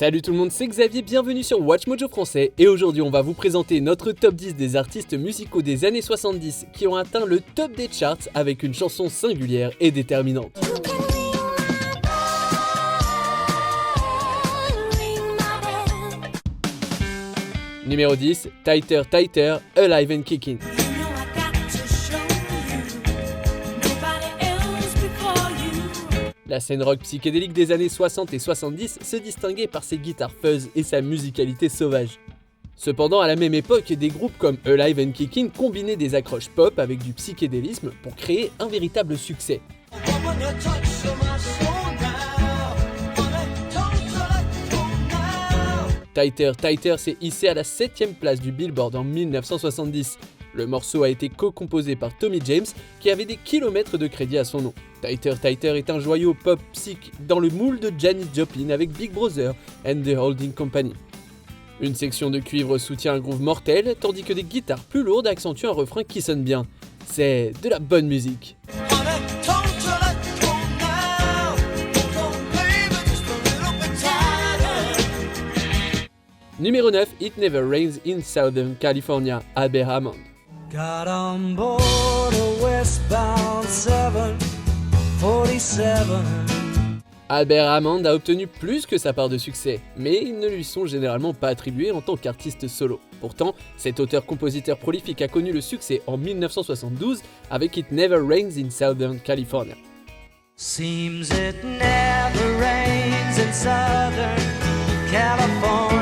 Salut tout le monde, c'est Xavier, bienvenue sur Watch Mojo Français et aujourd'hui on va vous présenter notre top 10 des artistes musicaux des années 70 qui ont atteint le top des charts avec une chanson singulière et déterminante. Numéro 10, Tighter Tighter, Alive and Kicking. La scène rock psychédélique des années 60 et 70 se distinguait par ses guitares fuzz et sa musicalité sauvage. Cependant, à la même époque, des groupes comme Alive and Kicking combinaient des accroches pop avec du psychédélisme pour créer un véritable succès. Tighter Tighter s'est hissé à la 7ème place du Billboard en 1970. Le morceau a été co-composé par Tommy James, qui avait des kilomètres de crédit à son nom. Tighter Tighter est un joyau pop psych dans le moule de Janis Joplin avec Big Brother and the Holding Company. Une section de cuivre soutient un groove mortel, tandis que des guitares plus lourdes accentuent un refrain qui sonne bien. C'est de la bonne musique. Numéro 9, It Never Rains in Southern California, Albert Hammond. Got on board a westbound 747. Albert Hammond a obtenu plus que sa part de succès, mais ils ne lui sont généralement pas attribués en tant qu'artiste solo. Pourtant, cet auteur-compositeur prolifique a connu le succès en 1972 avec It Never Rains in Southern California. Seems it never rains in Southern California.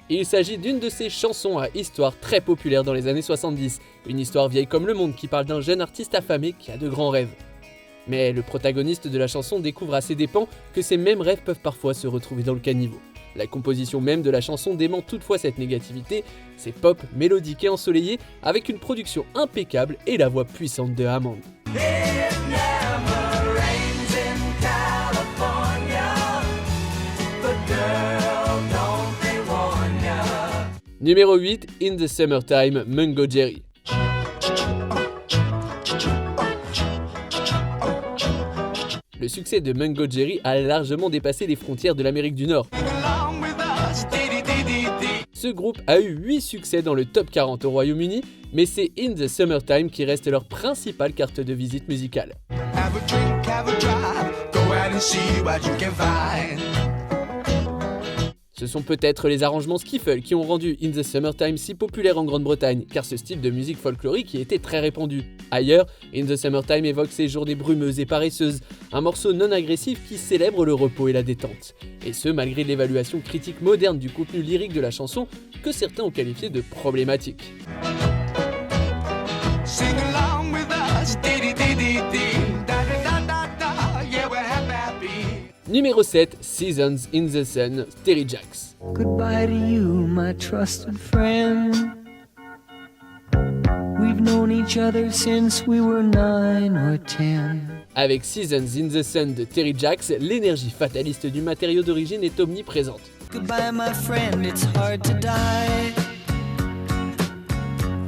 Il s'agit d'une de ces chansons à histoire très populaire dans les années 70, une histoire vieille comme le monde qui parle d'un jeune artiste affamé qui a de grands rêves. Mais le protagoniste de la chanson découvre à ses dépens que ces mêmes rêves peuvent parfois se retrouver dans le caniveau. La composition même de la chanson dément toutefois cette négativité, c'est pop, mélodique et ensoleillé, avec une production impeccable et la voix puissante de Hammond. Numéro 8, In the Summertime, Mungo Jerry. Le succès de Mungo Jerry a largement dépassé les frontières de l'Amérique du Nord. Ce groupe a eu 8 succès dans le top 40 au Royaume-Uni, mais c'est In the Summertime qui reste leur principale carte de visite musicale. Ce sont peut-être les arrangements skiffle qui ont rendu In the Summertime si populaire en Grande-Bretagne, car ce style de musique folklorique y était très répandu. Ailleurs, In the Summertime évoque ces journées brumeuses et paresseuses, un morceau non agressif qui célèbre le repos et la détente. Et ce, malgré l'évaluation critique moderne du contenu lyrique de la chanson, que certains ont qualifié de problématique. Numéro 7, Seasons in the Sun, Terry Jacks. Goodbye to you, my trusted friend. We've known each other since we were 9 or 10. Avec Seasons in the Sun de Terry Jacks, l'énergie fataliste du matériau d'origine est omniprésente. Goodbye my friend, it's hard to die.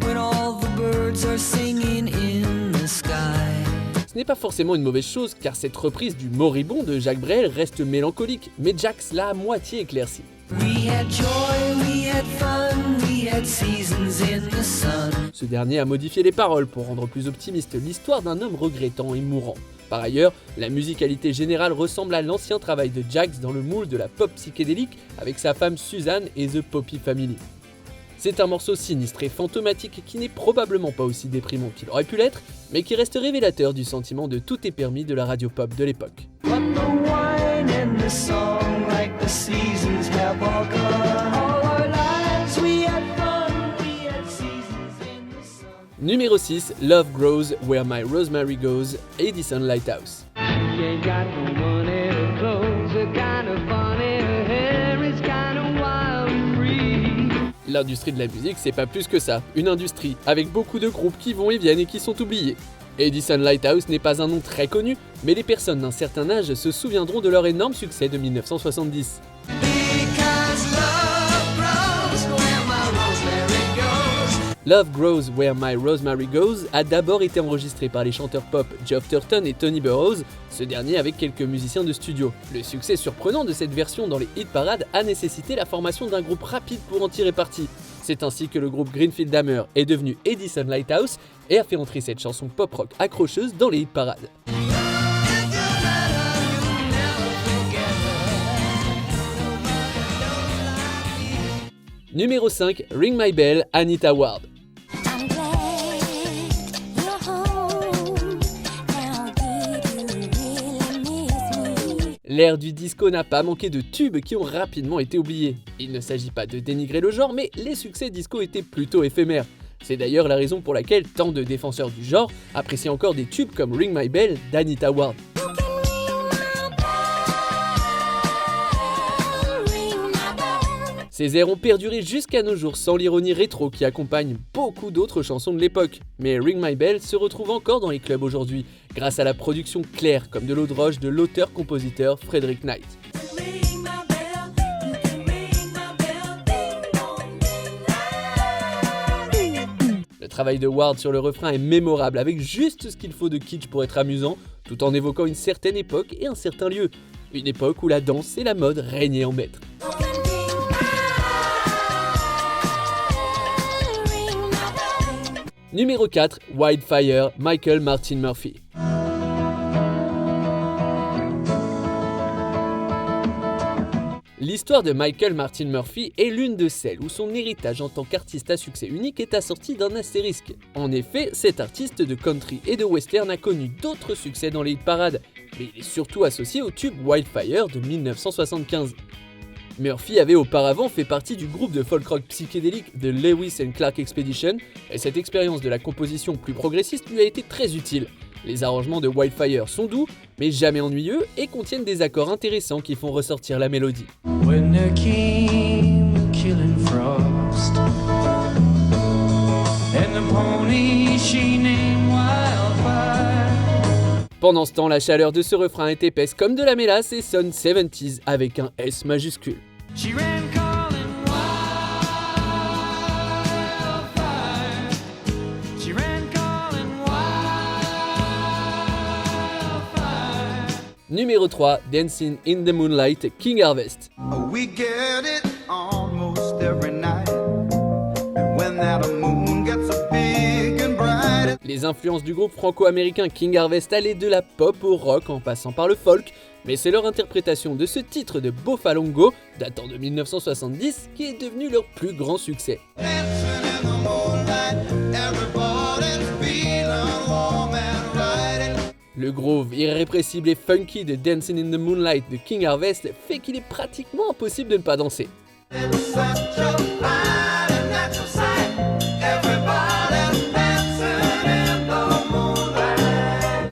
When all the birds are singing in the sky. Ce n'est pas forcément une mauvaise chose car cette reprise du moribond de Jacques Brel reste mélancolique, mais Jacks l'a à moitié éclairci. Ce dernier a modifié les paroles pour rendre plus optimiste l'histoire d'un homme regrettant et mourant. Par ailleurs, la musicalité générale ressemble à l'ancien travail de Jacks dans le moule de la pop psychédélique avec sa femme Suzanne et The Poppy Family. C'est un morceau sinistre et fantomatique qui n'est probablement pas aussi déprimant qu'il aurait pu l'être, mais qui reste révélateur du sentiment de tout est permis de la radio pop de l'époque. Numéro 6, Love Grows Where My Rosemary Goes, Edison Lighthouse. L'industrie de la musique, c'est pas plus que ça, une industrie, avec beaucoup de groupes qui vont et viennent et qui sont oubliés. Edison Lighthouse n'est pas un nom très connu, mais les personnes d'un certain âge se souviendront de leur énorme succès de 1970. Love Grows Where My Rosemary Goes a d'abord été enregistré par les chanteurs pop Geoff Turton et Tony Burrows, ce dernier avec quelques musiciens de studio. Le succès surprenant de cette version dans les hit parades a nécessité la formation d'un groupe rapide pour en tirer parti. C'est ainsi que le groupe Greenfield Hammer est devenu Edison Lighthouse et a fait entrer cette chanson pop-rock accrocheuse dans les hit parades. Numéro 5, Ring My Bell, Anita Ward. L'ère du disco n'a pas manqué de tubes qui ont rapidement été oubliés. Il ne s'agit pas de dénigrer le genre, mais les succès disco étaient plutôt éphémères. C'est d'ailleurs la raison pour laquelle tant de défenseurs du genre apprécient encore des tubes comme Ring My Bell d'Anita Ward. Ces airs ont perduré jusqu'à nos jours sans l'ironie rétro qui accompagne beaucoup d'autres chansons de l'époque. Mais Ring My Bell se retrouve encore dans les clubs aujourd'hui, grâce à la production claire comme de l'eau de roche de l'auteur-compositeur Frederick Knight. Le travail de Ward sur le refrain est mémorable, avec juste ce qu'il faut de kitsch pour être amusant, tout en évoquant une certaine époque et un certain lieu. Une époque où la danse et la mode régnaient en maître. Numéro 4, Wildfire, Michael Martin Murphey. L'histoire de Michael Martin Murphey est l'une de celles où son héritage en tant qu'artiste à succès unique est assorti d'un astérisque. En effet, cet artiste de country et de western a connu d'autres succès dans les hit parades, mais il est surtout associé au tube Wildfire de 1975. Murphey avait auparavant fait partie du groupe de folk rock psychédélique The Lewis and Clark Expedition, et cette expérience de la composition plus progressiste lui a été très utile. Les arrangements de Wildfire sont doux, mais jamais ennuyeux, et contiennent des accords intéressants qui font ressortir la mélodie. Pendant ce temps, la chaleur de ce refrain est épaisse comme de la mélasse et sonne 70s avec un S majuscule. Numéro 3, Dancing in the Moonlight, King Harvest. We get it almost every night. And when that moon gets so big and bright. Les influences du groupe franco-américain King Harvest allaient de la pop au rock en passant par le folk, mais c'est leur interprétation de ce titre de Bofalongo, datant de 1970, qui est devenu leur plus grand succès. Le groove irrépressible et funky de Dancing in the Moonlight de King Harvest fait qu'il est pratiquement impossible de ne pas danser.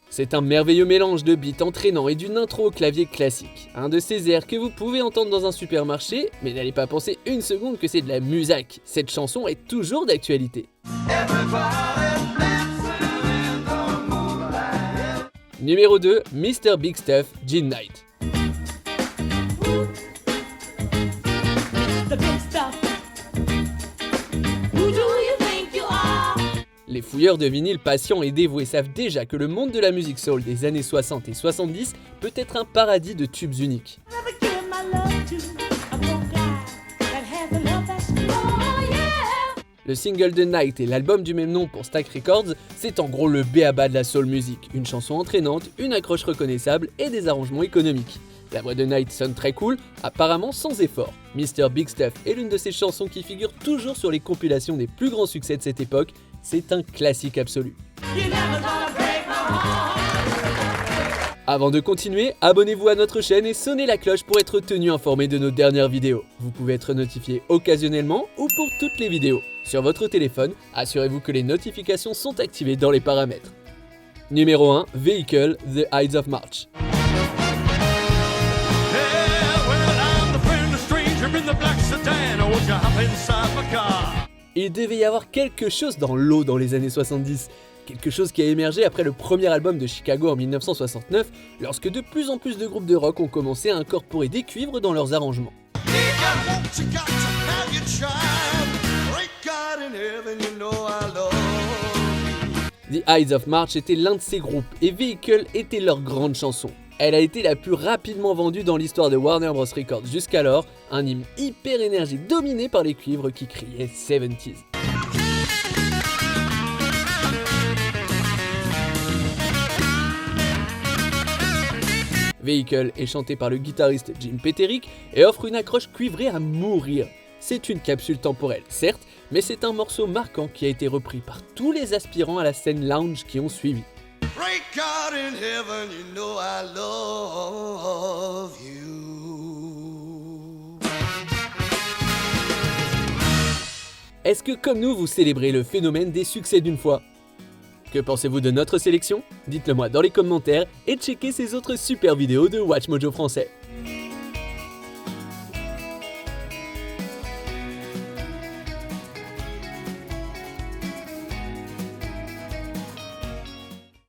C'est un merveilleux mélange de beats entraînants et d'une intro au clavier classique. Un de ces airs que vous pouvez entendre dans un supermarché, mais n'allez pas penser une seconde que c'est de la musique. Cette chanson est toujours d'actualité. Numéro 2, Mr. Big Stuff, Gene Knight. Les fouilleurs de vinyle patients et dévoués savent déjà que le monde de la musique soul des années 60 et 70 peut être un paradis de tubes uniques. Le single de Night et l'album du même nom pour Stax Records, c'est en gros le b.a.-ba de la soul music. Une chanson entraînante, une accroche reconnaissable et des arrangements économiques. La voix de Night sonne très cool, apparemment sans effort. Mr. Big Stuff est l'une de ces chansons qui figure toujours sur les compilations des plus grands succès de cette époque. C'est un classique absolu. Avant de continuer, abonnez-vous à notre chaîne et sonnez la cloche pour être tenu informé de nos dernières vidéos. Vous pouvez être notifié occasionnellement ou pour toutes les vidéos. Sur votre téléphone, assurez-vous que les notifications sont activées dans les paramètres. Numéro 1, Vehicle, The Ides of March. Il devait y avoir quelque chose dans l'eau dans les années 70. Quelque chose qui a émergé après le premier album de Chicago en 1969, lorsque de plus en plus de groupes de rock ont commencé à incorporer des cuivres dans leurs arrangements. The Ides of March était l'un de ces groupes et Vehicle était leur grande chanson. Elle a été la plus rapidement vendue dans l'histoire de Warner Bros. Records jusqu'alors, un hymne hyper énergique dominé par les cuivres qui criaient 70s. Vehicle est chanté par le guitariste Jim Peterick et offre une accroche cuivrée à mourir. C'est une capsule temporelle, certes, mais c'est un morceau marquant qui a été repris par tous les aspirants à la scène lounge qui ont suivi. Est-ce que comme nous, vous célébrez le phénomène des succès d'une fois ? Que pensez-vous de notre sélection ? Dites-le moi dans les commentaires et checkez ces autres super vidéos de WatchMojo français.